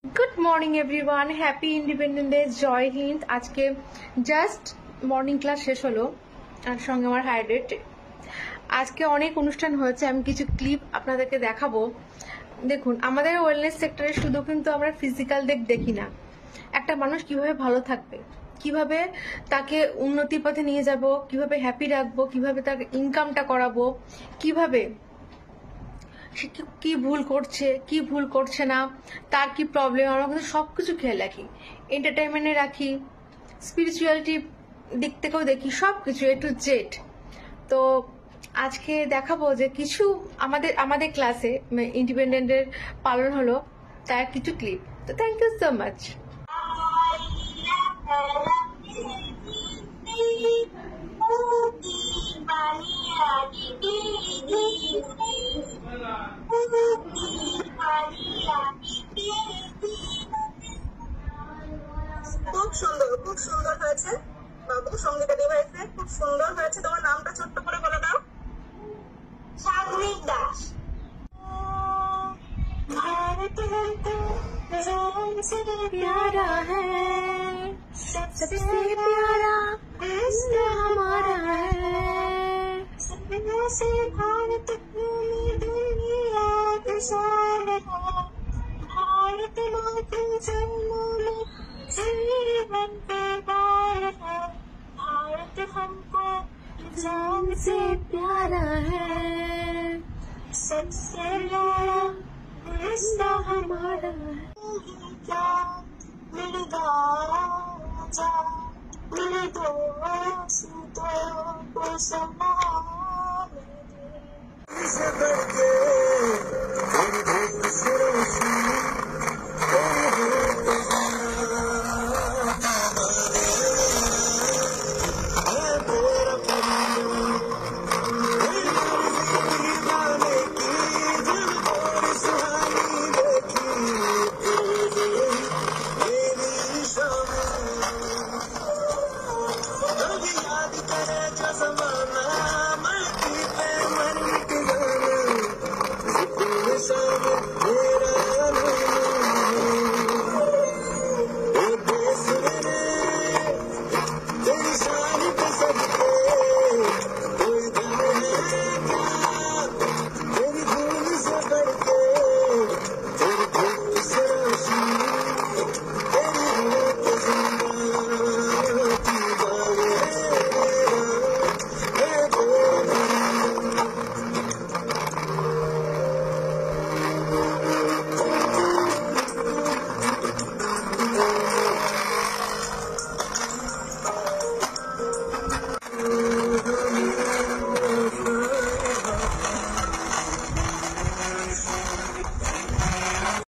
Good morning everyone, happy Independence Day, Jai Hind. আজকে just morning class শেষ হলো আর সঙ্গে আমার হাইড্রেট। আজকে অনেক অনুষ্ঠান হয়েছে, আমি কিছু ক্লিপ আপনাদেরকে দেখাবো। দেখুন, আমাদের ওয়েলনেস সেক্টরে শুধু কিন্তু আমরা ফিজিক্যাল দেখি না, একটা মানুষ কিভাবে ভালো থাকবে, কিভাবে তাকে উন্নতির পথে নিয়ে যাব, কিভাবে হ্যাপি রাখবো, কিভাবে তাকে ইনকামটা করাবো, কিভাবে সে কি ভুল করছে কি ভুল করছে না, তার কি প্রবলেম, আমরা কিন্তু সবকিছু খেয়াল রাখি, এন্টারটেনমেন্টে রাখি, স্পিরিচুয়ালিটি দিক থেকেও দেখি, সবকিছু এ টু জেড। তো আজকে দেখাবো যে কিছু আমাদের ক্লাসে ইন্ডিপেন্ডেন্টের পালন হলো, তার কিছু ক্লিপ। তো থ্যাংক ইউ সো মাচ। খুব সুন্দর হয়েছে বাবু, সঙ্গীতা ডিভাইসে খুব সুন্দর হয়েছে। তোমার নামটা ছোট্ট করে বলে দাও। সাগরিক দাস। भारत हमको सबसे प्यारा है, सबसे प्यारा देश हमारा है, सपनों से भारत भूमि दुनिया की शान है, भारत माँ के जन्म में जीवन के बार है, भारत हमको जान से प्यारा है, सबसे प्यारा रिश्ता हमारा